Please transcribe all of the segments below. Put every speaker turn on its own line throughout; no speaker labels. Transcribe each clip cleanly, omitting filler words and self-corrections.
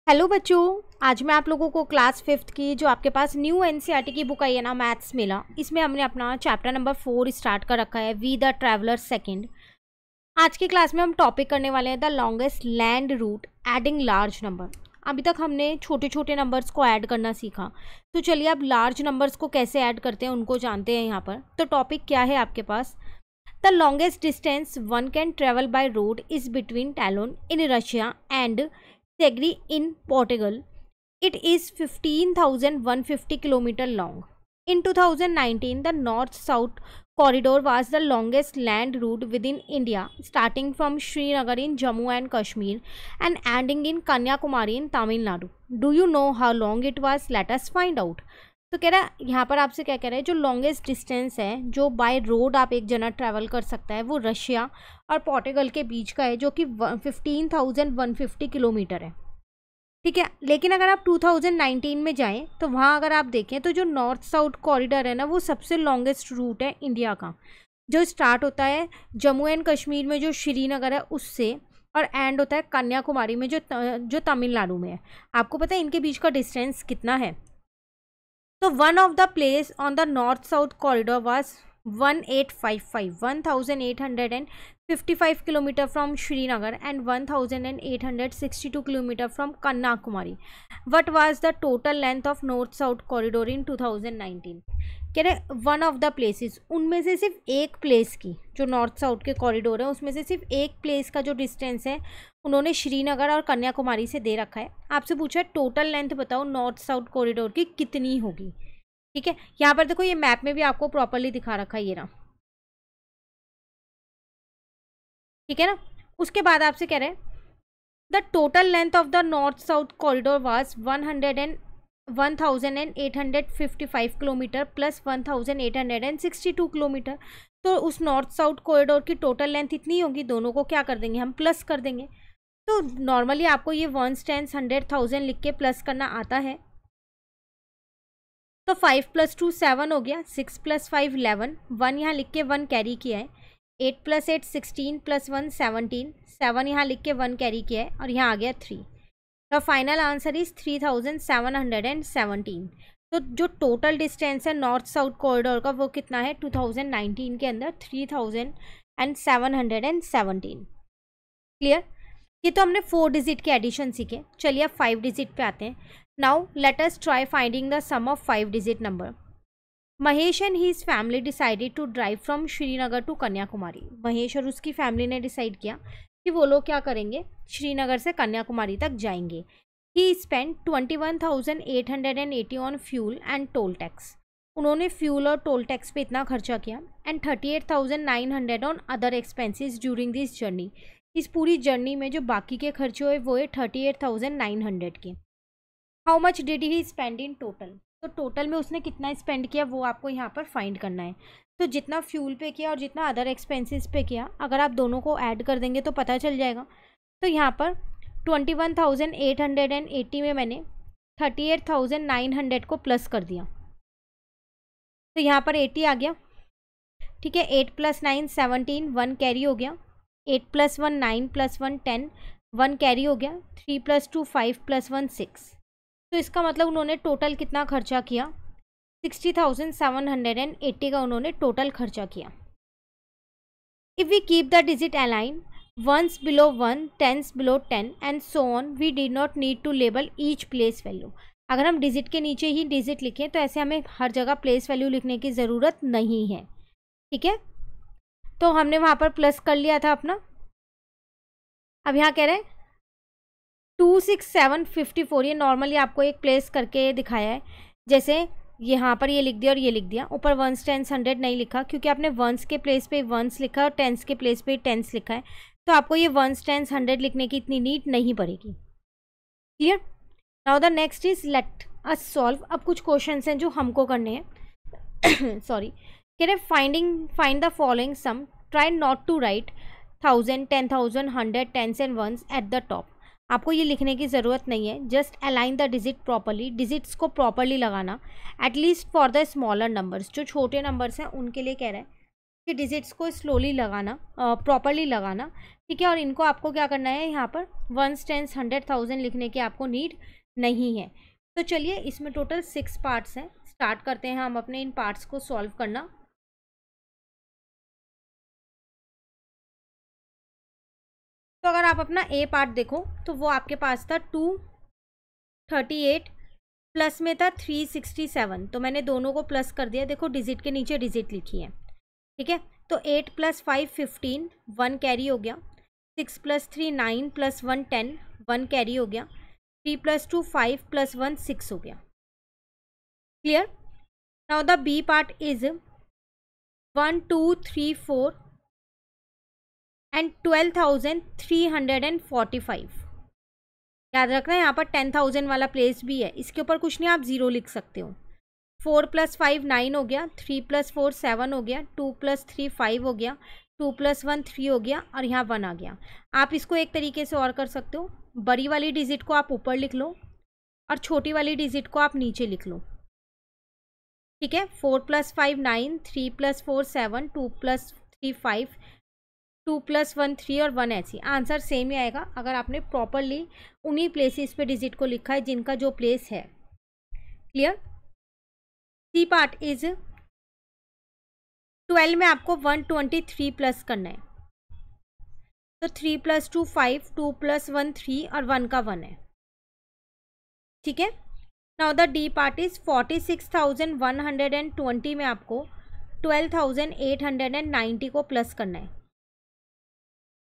Hello बच्चों, आज मैं आप लोगों को क्लास 5th की जो आपके पास न्यू एनसीईआरटी की बुक आई है ना, मैथ्स मिला, इसमें हमने अपना चैप्टर नंबर 4 स्टार्ट कर रखा है, वी द ट्रैवलर सेकंड। आज की क्लास में हम टॉपिक करने वाले हैं the longest land route adding large number. अभी तक हमने छोटे छोटे नंबर्स को ऐड करना सीखा, तो चलिए अब लार्ज नंबर्स को कैसे ऐड करते हैं उनको जानते हैं यहाँ पर। तो टॉपिक क्या है आपके पास? The longest distance one can travel by road is between Talon in Russia and Segri in Portugal. It is 15,150 km long. In 2019, the north-south corridor was the longest land route within India, starting from Srinagar in Jammu and Kashmir and ending in Kanyakumari in Tamil Nadu. Do you know how long it was? Let us find out. तो कह रहा है यहाँ पर आपसे क्या कह रहा है, जो लॉन्गेस्ट डिस्टेंस है जो बाय रोड आप एक जना ट्रैवल कर सकता है वो रशिया और पोर्टुगल के बीच का है, जो कि 15,150 किलोमीटर है। ठीक है, लेकिन अगर आप 2019 में जाएं तो वहाँ अगर आप देखें तो जो नॉर्थ साउथ कॉरिडोर है ना, वो सबसे लॉन्गेस्ट रूट है इंडिया का, जो स्टार्ट होता है जम्मू एंड कश्मीर में जो श्रीनगर है उससे, और एंड होता है कन्याकुमारी में जो तमिलनाडु में है। आपको पता है इनके बीच का डिस्टेंस कितना है? तो one of the place on the north south corridor was 1855 kilometre from Srinagar and 1862 kilometre from Kanyakumari. What was the total length of north south corridor इन 2019? कह रहे वन ऑफ द प्लेसेस, उनमें से सिर्फ एक प्लेस की, जो नॉर्थ साउथ के corridor है उसमें से सिर्फ एक प्लेस का जो डिस्टेंस है उन्होंने श्रीनगर और कन्याकुमारी से दे रखा है। आपसे पूछा है टोटल लेंथ बताओ नॉर्थ साउथ कॉरिडोर की कितनी होगी। ठीक है, यहाँ पर देखो ये मैप में भी आपको प्रॉपरली दिखा रखा है ये ना, ठीक है ना। उसके बाद आपसे कह रहे हैं the total length of the north south corridor was 1855 kilometre plus 1862 kilometre. तो उस नॉर्थ साउथ कॉरिडोर की टोटल लेंथ इतनी होगी, दोनों को क्या कर देंगे हम, प्लस कर देंगे। तो नॉर्मली आपको ये 1 10 100,000 लिख के प्लस करना आता है। तो 5 + 2 7 हो गया, 6 + 5 11, 1 यहाँ लिख के 1 कैरी किया है, 8 + 8 16 + 1 17, 7 यहाँ लिख के 1 कैरी किया है और यहाँ आ गया 3। The final answer is 3717। तो जो टोटल डिस्टेंस है नॉर्थ साउथ कॉरिडोर का वो कितना है 2019 के अंदर? 3717। क्लियर? ये तो हमने 4 डिजिट के एडिशन सीखे। चलिए अब 5 डिजिट पे आते हैं। Now let us try finding the sum of 5 digit number. Mahesh and his family decided to drive from Srinagar to Kanyakumari. Mahesh और उसकी फैमिली ने डिसाइड किया कि वो लोग क्या करेंगे, श्रीनगर से कन्याकुमारी तक जाएंगे। He spend 21,880 on fuel and toll tax. उन्होंने फ्यूल और टोल टैक्स पे इतना खर्चा किया। And 38,900 on other expenses during this journey. इस पूरी जर्नी में जो बाकी के खर्चे हुए वो है 38,900 के। How much did he spend in total? तो टोटल में उसने कितना स्पेंड किया वो आपको यहाँ पर फाइंड करना है। तो जितना फ्यूल पे किया और जितना अदर एक्सपेंसेस पे किया, अगर आप दोनों को ऐड कर देंगे तो पता चल जाएगा। तो यहाँ पर 21,880 में मैंने 38,900 को प्लस कर दिया, तो यहाँ पर 80 आ गया। ठीक है, 8 + 9 17, 1 कैरी हो गया, 8 + 1 9 + 1 10, 1 कैरी हो गया, 3 + 2 5 + 1 6। तो इसका मतलब उन्होंने टोटल कितना खर्चा किया? 60,780 का उन्होंने टोटल खर्चा किया। If we keep the digit align, ones below 1 10s below 10 and so on, we did not need to label each place value. अगर हम डिजिट के नीचे ही डिजिट लिखें तो ऐसे हमें हर जगह प्लेस वैल्यू लिखने की ज़रूरत नहीं है। ठीक है, तो हमने वहाँ पर प्लस कर लिया था अपना। अब यहाँ कह रहे हैं 26754, ये नॉर्मली आपको एक प्लेस करके दिखाया है, जैसे यहाँ पर ये लिख दिया और ये लिख दिया। ऊपर 1s 10s 100 नहीं लिखा क्योंकि आपने 1s के प्लेस पे 1s लिखा और 10s के प्लेस पे 10s लिखा है, तो आपको ये 1s 10s 100 लिखने की इतनी नीड नहीं पड़ेगी। Clear? Now the next is let us solve. अब कुछ क्वेश्चन हैं जो हमको करने हैं। सॉरी, कह रहे find the following sum, try not to write 1000 10,000 100 10s and 1s at the top. आपको ये लिखने की ज़रूरत नहीं है, just align the digit properly, digits को प्रॉपरली लगाना, at least for the smaller numbers. जो छोटे नंबर्स हैं उनके लिए कह रहा है कि डिजिट्स को स्लोली लगाना, प्रॉपरली लगाना, ठीक है। और इनको आपको क्या करना है, यहाँ पर 1s 10s 100,000 लिखने की आपको नीड नहीं है। तो चलिए, इसमें टोटल 6 पार्ट्स हैं। स्टार्ट करते हैं हम अपने इन पार्ट्स को सॉल्व करना। तो अगर आप अपना ए पार्ट देखो तो वो आपके पास था 238 प्लस में था 367, तो मैंने दोनों को प्लस कर दिया। देखो डिजिट के नीचे डिजिट लिखी है, ठीक है। तो 8 + 5 15, 1 कैरी हो गया। 6 + 3 9 + 1 10, 1 कैरी हो गया। 3 + 2 5 + 1 6 हो गया। Clear. Now the B part is 1 2 3 4 and 12,345। याद रखना है यहाँ पर 10,000 वाला प्लेस भी है, इसके ऊपर कुछ नहीं, आप 0 लिख सकते हो। 4 + 5 9 हो गया। 3 + 4 7 हो गया। 2 + 3 5 हो गया। 2 + 1 3 हो गया और यहाँ 1 आ गया। आप इसको एक तरीके से और कर सकते हो, बड़ी वाली डिजिट को आप ऊपर लिख लो और छोटी वाली डिजिट को आप नीचे लिख लो, ठीक है। 4 + 5 9, 3 + 4 7, 2 + 3 5, 2 + 1 3 और 1 ऐसी। आंसर सेम ही आएगा अगर आपने प्रॉपरली उन्हीं प्लेसेस पे डिजिट को लिखा है जिनका जो प्लेस है। क्लियर। सी पार्ट इज 12 में आपको 123 प्लस करना है। तो 3 + 2 5, 2 + 1 3 और 1 का 1 है, ठीक है। Now the D part is 46,120 में आपको 12,890 को प्लस करना है।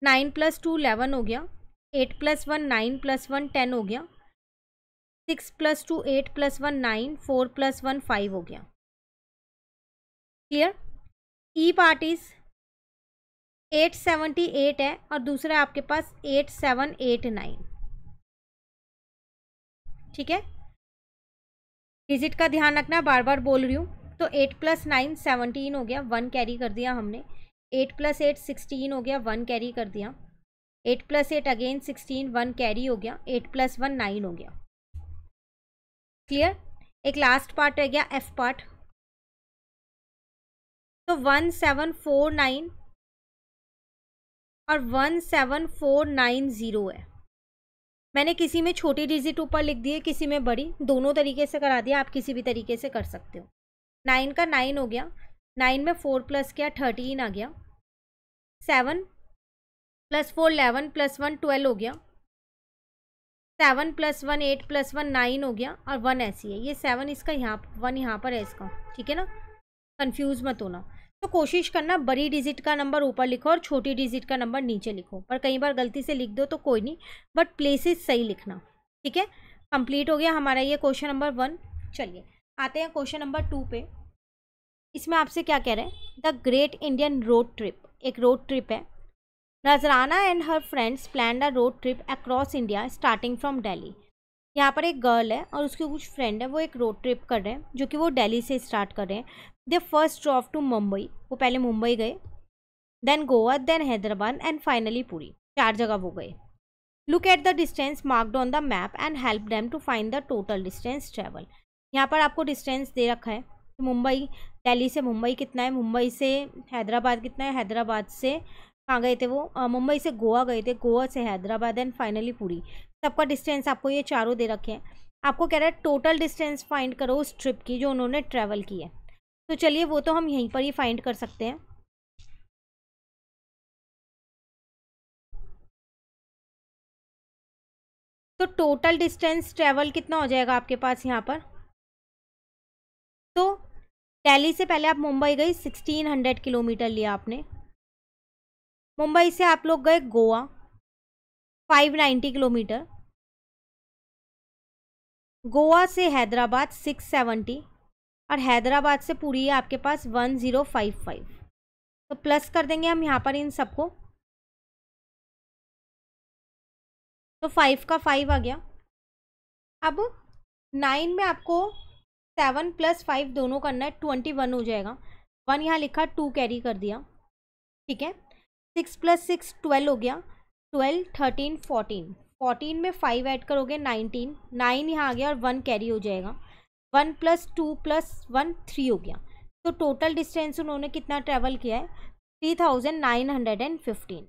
9 + 2 11 हो गया। 8 + 1 9 + 1 10 हो गया। 6 + 2 8 + 1 9, 4 + 1 5 हो गया। क्लियर। ई पार्ट इज 878 है और दूसरा आपके पास 8789, ठीक है। डिजिट का ध्यान रखना, बार बार बोल रही हूँ। तो 8 + 9 17 हो गया, 1 कैरी कर दिया हमने। 8 + 8 16 हो गया, 1 कैरी कर दिया। 8 + 8 अगेन 16, 1 कैरी हो गया। 8 + 1 9 हो गया। क्लियर। एक लास्ट पार्ट रह गया, एफ पार्ट। तो 1749 और 17490 है। मैंने किसी में छोटी डिजिट ऊपर लिख दी है, किसी में बड़ी, दोनों तरीके से करा दिया, आप किसी भी तरीके से कर सकते हो। 9 का 9 हो गया। 9 में 4 प्लस किया 13 आ गया। 7 + 4 11 + 1 12 हो गया। 7 + 1 8 + 1 9 हो गया और 1 ऐसी है। ये 7 इसका यहाँ 1 यहाँ पर है इसका, ठीक है ना, कंफ्यूज मत होना। तो कोशिश करना बड़ी डिजिट का नंबर ऊपर लिखो और छोटी डिजिट का नंबर नीचे लिखो, पर कई बार गलती से लिख दो तो कोई नहीं, बट प्लेसेस सही लिखना, ठीक है। कंप्लीट हो गया हमारा ये क्वेश्चन नंबर 1। चलिए आते हैं क्वेश्चन नंबर 2 पे। इसमें आपसे क्या कह रहे हैं, the great Indian road trip, एक रोड ट्रिप है। नजराना and her friends planned a road trip across India starting from Delhi. यहाँ पर एक गर्ल है और उसके कुछ फ्रेंड है, वो एक रोड ट्रिप कर रहे हैं जो कि वो दिल्ली से स्टार्ट कर रहे हैं। They first drop to Mumbai, वो पहले मुंबई गए, then Goa, then Hyderabad and finally Puri. 4 जगह वो गए। Look at the distance marked on the map and help them to find the total distance travel. यहाँ पर आपको डिस्टेंस दे रखा है, मुंबई, दिल्ली से मुंबई कितना है, मुंबई से हैदराबाद कितना है, हैदराबाद से कहाँ गए थे वो, मुंबई से गोवा गए थे, गोवा से हैदराबाद एंड फाइनली पुरी। सबका डिस्टेंस आपको ये चारों दे रखे हैं। आपको कह रहा है टोटल डिस्टेंस फाइंड करो उस ट्रिप की जो उन्होंने ट्रैवल की है। तो चलिए वो तो हम यहीं पर ही फाइंड कर सकते हैं। तो टोटल डिस्टेंस ट्रैवल कितना हो जाएगा आपके पास यहाँ पर। तो दिल्ली से पहले आप मुंबई गई, 1600 किलोमीटर लिया आपने। मुंबई से आप लोग गए गोवा, 590 किलोमीटर। गोवा से हैदराबाद 670 और हैदराबाद से पुरी है आपके पास 1055। तो प्लस कर देंगे हम यहाँ पर इन सबको, तो 5 का 5 आ गया। अब 9 में आपको 7 + 5 दोनों करना है, 21 हो जाएगा। 1 यहाँ लिखा, 2 कैरी कर दिया, ठीक है। 6 + 6 12 हो गया। 12 13 14, 14 में 5 ऐड करोगे 19, 9 यहाँ आ गया और 1 कैरी हो जाएगा। 1 + 2 + 1 3 हो गया। तो टोटल डिस्टेंस उन्होंने कितना ट्रैवल किया है, 3915।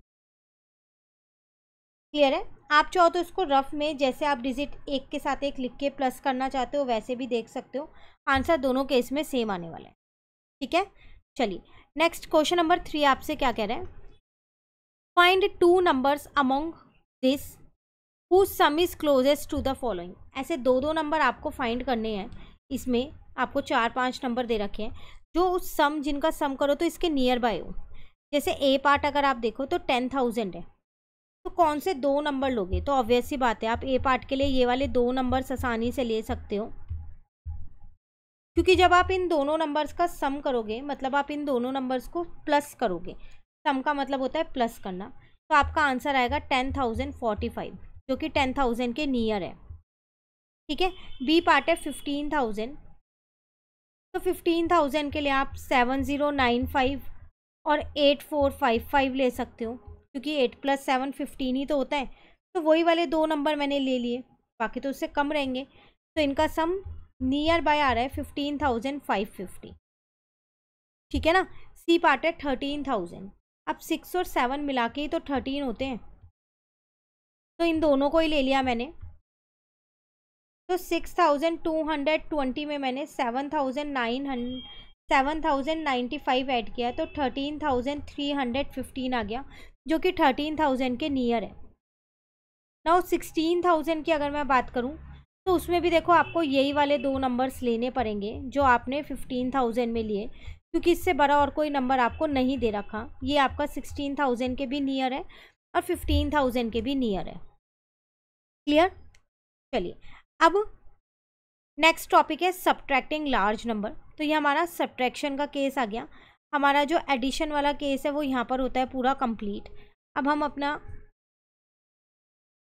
क्लियर है? आप चाहो तो इसको रफ में जैसे आप डिजिट एक के साथ एक लिख के प्लस करना चाहते हो वैसे भी देख सकते हो, आंसर दोनों केस में सेम आने वाला है। ठीक है, चलिए नेक्स्ट क्वेश्चन नंबर 3 आपसे क्या कह रहे हैं, find 2 numbers among this whose sum is closest to the following। ऐसे दो नंबर आपको फाइंड करने हैं, इसमें आपको 4-5 नंबर दे रखे हैं जो उस सम जिनका सम करो तो इसके नियर बाय हो। जैसे ए पार्ट अगर आप देखो तो 10,000 है, तो कौन से 2 नंबर लोगे? तो ऑब्वियस सी बात है आप ए पार्ट के लिए ये वाले 2 नंबर्स आसानी से ले सकते हो, क्योंकि जब आप इन दोनों नंबर्स का सम करोगे मतलब आप इन दोनों नंबर्स को प्लस करोगे, सम का मतलब होता है प्लस करना, तो आपका आंसर आएगा 10,045 जो कि 10,000 के नियर है। ठीक है, बी पार्ट है 15,000, तो 15,000 के लिए आप 7095 और 8455 ले सकते हो, क्योंकि 8 + 7 15 ही तो होता है, तो वही वाले 2 नंबर मैंने ले लिए, बाकी तो उससे कम रहेंगे, तो इनका सम नियर बाय आ रहा है 15,550। ठीक है ना। सी पार्ट है 13,000, अब 6 और 7 मिला के ही तो 13 होते हैं, तो इन दोनों को ही ले लिया मैंने, तो 6,220 में मैंने 7,095 ऐड किया तो 13,315 आ गया, जो कि 13,000 के नियर है। नाउ 16,000 की अगर मैं बात करूं तो उसमें भी देखो आपको यही वाले 2 नंबर्स लेने पड़ेंगे जो आपने 15,000 में लिए, क्योंकि इससे बड़ा और कोई नंबर आपको नहीं दे रखा। ये आपका 16,000 के भी नियर है और 15,000 के भी नियर है। क्लियर? चलिए अब नेक्स्ट टॉपिक है सब्ट्रैक्टिंग लार्ज नंबर। तो ये हमारा सब्ट्रैक्शन का केस आ गया, हमारा जो एडिशन वाला केस है वो यहाँ पर होता है पूरा कंप्लीट। अब हम अपना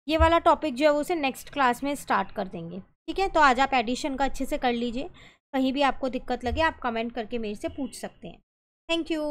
ये वाला टॉपिक जो है वो उसे नेक्स्ट क्लास में स्टार्ट कर देंगे। ठीक है, तो आज आप एडिशन का अच्छे से कर लीजिए, कहीं भी आपको दिक्कत लगे आप कमेंट करके मेरे से पूछ सकते हैं। Thank you.